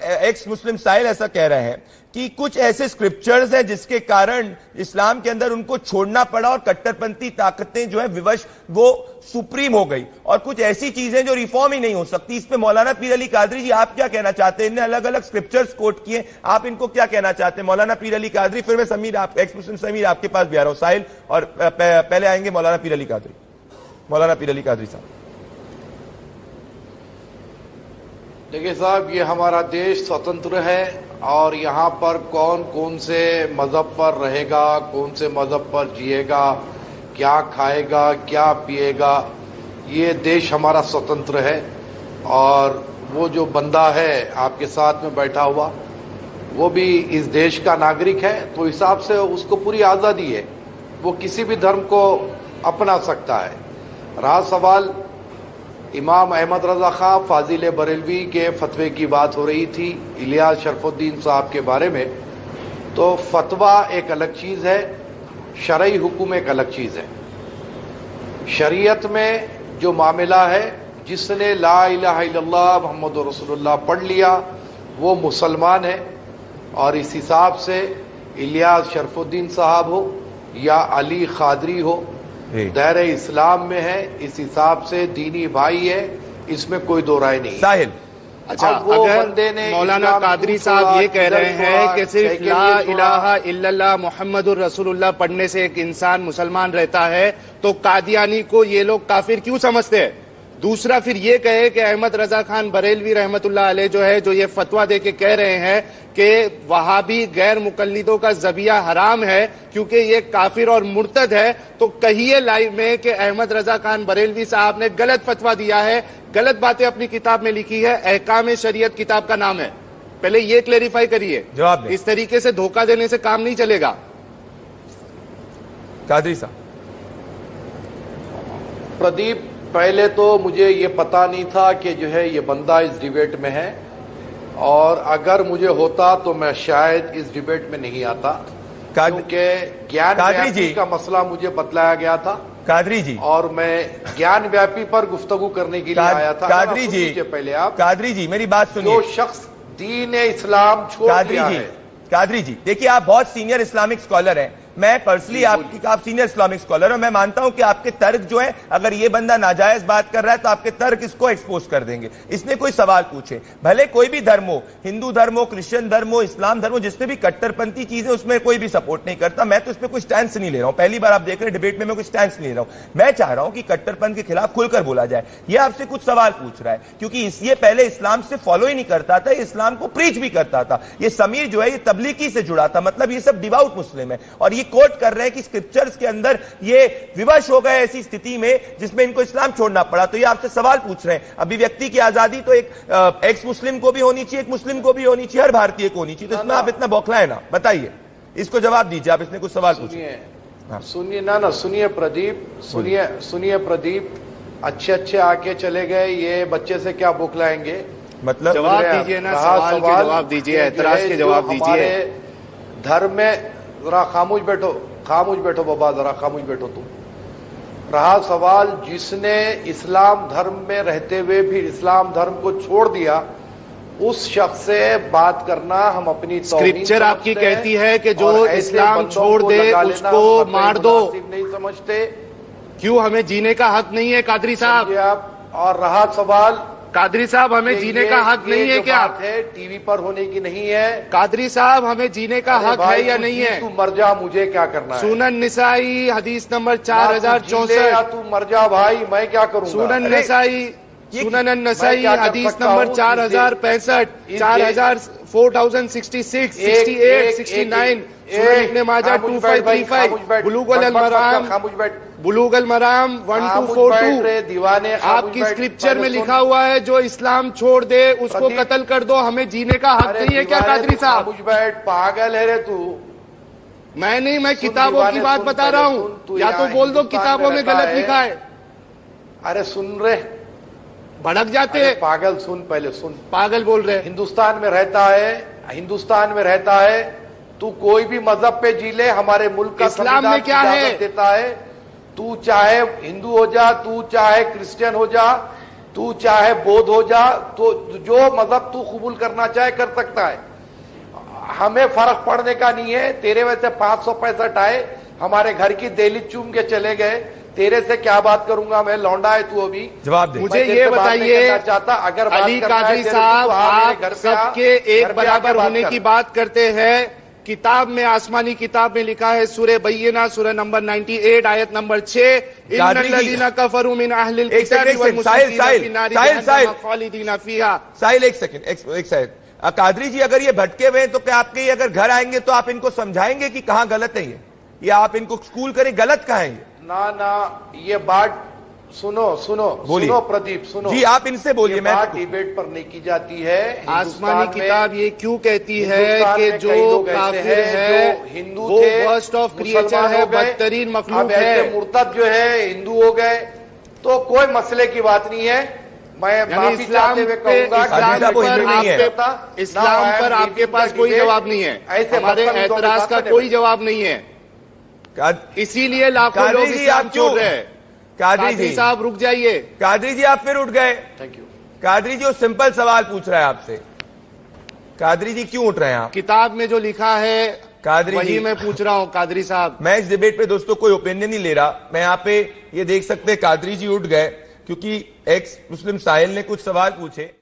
X मुस्लिम साहिल ऐसा कह रहे हैं कि कुछ ऐसे स्क्रिप्चर्स हैं जिसके कारण इस्लाम के अंदर उनको छोड़ना पड़ा और कट्टरपंथी ताकतें जो है विवश वो सुप्रीम हो गई, और कुछ ऐसी चीजें जो रिफॉर्म ही नहीं हो सकती। इस पे मौलाना पीर अली कादरी जी आप क्या कहना चाहते हैं? इन्हें अलग अलग स्क्रिप्चर्स कोट किए, आप इनको क्या कहना चाहते हैं? मौलाना पीर अली कादरी, फिर मैं समीर, आप एक्स मुस्लिम समीर आपके पास भी आ रहा हूं साहिल, और पहले आएंगे मौलाना पीर अली कादरी। मौलाना पीर अली कादरी साहब। देखिए साहब, ये हमारा देश स्वतंत्र है और यहाँ पर कौन कौन से मजहब पर रहेगा, कौन से मजहब पर जिएगा, क्या खाएगा, क्या पिएगा, ये देश हमारा स्वतंत्र है। और वो जो बंदा है आपके साथ में बैठा हुआ, वो भी इस देश का नागरिक है, तो हिसाब से उसको पूरी आज़ादी है, वो किसी भी धर्म को अपना सकता है। रहा सवाल इमाम अहमद रजा खां फाजिल बरेलवी के फतवे की बात हो रही थी इलियास शरफुद्दीन साहब के बारे में, तो फतवा एक अलग चीज़ है, शरई हुक्म एक अलग चीज़ है। शरीयत में जो मामला है, जिसने ला इलाहा इल्लल्लाह मुहम्मदुर रसूलुल्लाह पढ़ लिया वो मुसलमान है, और इस हिसाब से इलियास शरफुद्दीन साहब हो या अली कादरी हो, दायरे इस्लाम में है, इस हिसाब से दीनी भाई है, इसमें कोई दो राय नहीं। साहिल, अच्छा, अगर मौलाना कादरी साहब ये कह रहे हैं कि सिर्फ ला इलाहा इल्लल्लाह मुहम्मदुर रसूलुल्लाह पढ़ने से एक इंसान मुसलमान रहता है, तो कादियानी को ये लोग काफिर क्यों समझते हैं? दूसरा, फिर ये कहे कि अहमद रजा खान बरेलवी रहमतुल्लाह अलैह जो है, जो ये फतवा दे के कह रहे हैं कि वहाबी गैर मुकल्लिदों का जबिया हराम है क्योंकि ये काफिर और मुर्तद है, तो कहिए लाइव में कि अहमद रजा खान बरेलवी साहब ने गलत फतवा दिया है, गलत बातें अपनी किताब में लिखी है, अहकाम शरीयत किताब का नाम है। पहले ये क्लेरिफाई करिए, जवाब इस तरीके से धोखा देने से काम नहीं चलेगा। कादरी साहब। प्रदीप, पहले तो मुझे ये पता नहीं था कि जो है ये बंदा इस डिबेट में है, और अगर मुझे होता तो मैं शायद इस डिबेट में नहीं आता, क्योंकि ज्ञान व्यापी का मसला मुझे बतलाया गया था कादरी जी, और मैं ज्ञान व्यापी पर गुफ्तगू करने के लिए आया था। कादरी जी, पहले आप कादरी जी मेरी बात सुनिए। जो शख्स दीन इस्लाम छोड़ दिया है, कादरी जी देखिए, आप बहुत सीनियर इस्लामिक स्कॉलर हैं, मैं पर्सनली आप सीनियर इस्लामिक स्कॉलर हो, मैं मानता हूं कि आपके तर्क जो है, अगर ये बंदा नाजायज बात कर रहा है तो आपके तर्क इसको एक्सपोज कर देंगे। इसने कोई सवाल पूछे, भले कोई भी धर्म हो, हिंदू धर्म हो, क्रिश्चियन धर्म हो, इस्लाम धर्म हो, जिसमें भी कट्टरपंथी चीजें उसमें कोई भी सपोर्ट नहीं करता। मैं तो इसमें कोई स्टैंड नहीं ले रहा हूं, पहली बार आप देख रहे हैं डिबेट में मैं कोई स्टैंड नहीं ले रहा हूं। मैं चाह रहा हूं कि कट्टरपंथ के खिलाफ खुलकर बोला जाए। ये आपसे कुछ सवाल पूछ रहा है क्योंकि ये पहले इस्लाम से फॉलो ही नहीं करता था, इस्लाम को प्रीच भी करता था। ये समीर जो है ये तबलीगी से जुड़ा था, मतलब ये सब डिवाउट मुस्लिम है, और ये कोट कर रहे हैं कि स्क्रिप्चर्स के अंदर ये विवश हो गए ऐसी स्थिति में जिसमें इनको इस्लाम छोड़ना पड़ा। तो ये आपसे सवाल पूछ रहे हैं, अभिव्यक्ति की आजादी तो एक एक्स मुस्लिम को भी होनी चाहिए, एक मुस्लिम को भी होनी चाहिए, हर भारतीय को होनी चाहिए, तो इसमें आप इतना बौखलाए ना। बताइए, इसको जवाब दीजिए, आप इसने कुछ सवाल पूछे। सुनिए ना, सुनिए प्रदीप, सुनिए प्रदीप, अच्छे आके चले गए, ये बच्चे से क्या बौखलाएंगे? मतलब जवाब दीजिए ना, सवाल के जवाब दीजिए, एतराज के जवाब दीजिए। धर्म में जरा खामोश बैठो बाबा, जरा खामोश बैठो तुम। रहा सवाल, जिसने इस्लाम धर्म में रहते हुए फिर इस्लाम धर्म को छोड़ दिया, उस शख्स से बात करना हम अपनी स्क्रिप्चर आपकी कहती है कि जो इस्लाम छोड़ दे उसको मार दो, नहीं समझते? क्यों हमें जीने का हक नहीं है कादरी साहब? आप और रहा सवाल, कादरी साहब हमें जीने का हक नहीं है क्या? है टीवी पर होने की नहीं है। कादरी साहब हमें जीने का हक है या नहीं है? तू मर जा, मुझे क्या करना है? सुनन निसाई हदीस नंबर 4064। तू मर जा भाई, मैं क्या करूंगा? सुनन नसाई हदीस नंबर 4065, 4066, 68, 69, सुनन इब्ने माजा 2535, बुलूगल मराम 1242। दीवाने आपकी स्क्रिप्चर में लिखा हुआ है जो इस्लाम छोड़ दे उसको कत्ल कर दो, हमें जीने का हक नहीं है क्या कादरी साहब? पागल है रे तू। मैं नहीं, मैं किताबों की बात बता रहा हूँ, या तो बोल दो किताबों में गलत लिखा है। अरे सुन रे, भड़क जाते हैं। पागल सुन, पहले सुन। पागल बोल रहे। हिंदुस्तान में रहता है, तू कोई भी मजहब पे जी ले, हमारे मुल्क का इस्लाम में क्या है देता है। तू चाहे हिंदू हो जा, तू चाहे क्रिश्चियन हो जा, तू चाहे बौद्ध हो जा, तो जो मजहब तू कबूल करना चाहे कर सकता है, हमें फर्क पड़ने का नहीं है। तेरे वैसे 565 आए, हमारे घर की देली चूम के चले गए, तेरे से क्या बात करूंगा मैं, लौंडा है तू अभी। जवाब दे। मुझे ये बताइए चाहता, अगर अली कादरी साहब, आप सबके एक बराबर होने की बात करते हैं। किताब में, आसमानी किताब में लिखा है, सूरह बय्यिना सूरह नंबर 98 आयत नंबर 6, इन्नल्लज़ीना कफ़रू मिन अहलिल किताबि वल मुश्रिकीना फी नारि जहन्नम खालिदीना फीहा। साहिल एक सेकंड। कादरी जी, अगर ये भटके हुए हैं तो क्या आपके अगर घर आएंगे तो आप इनको समझाएंगे कि कहां गलत है ये, या आप इनको स्कूल करें, गलत कहां है ये? ना, ये बात सुनो प्रदीप, सुनो जी, आप इनसे बोलिए। मैं बात डिबेट पर नहीं की जाती है। आसमानी किताब ये क्यों कहती है कि जो काफिर है हिंदू वो वर्स्ट ऑफ क्रिएचर है, बदतरीन मखलूक है, मुर्तद जो है हिंदू हो गए, तो कोई मसले की बात नहीं है। मैं माफी चाहते हुए कहूंगा, इस्लाम पर आपके पास कोई जवाब नहीं है, हमारे एतराज का कोई जवाब नहीं है, इसीलिए लाखों लोग इस्लाम छोड़ रहे हैं। कादरी साहब रुक जाइए। कादरी जी, आप फिर उठ गए। Thank you. कादरी जी, वो सिंपल सवाल पूछ रहा है आपसे। कादरी जी, क्यों उठ रहे हैं आप? किताब में जो लिखा है कादरी वही जी, मैं पूछ रहा हूं। कादरी साहब, मैं इस डिबेट पे दोस्तों कोई ओपिनियन नहीं ले रहा। मैं यहाँ पे ये देख सकते हैं कादरी जी उठ गए क्योंकि एक्स मुस्लिम साहिल ने कुछ सवाल पूछे।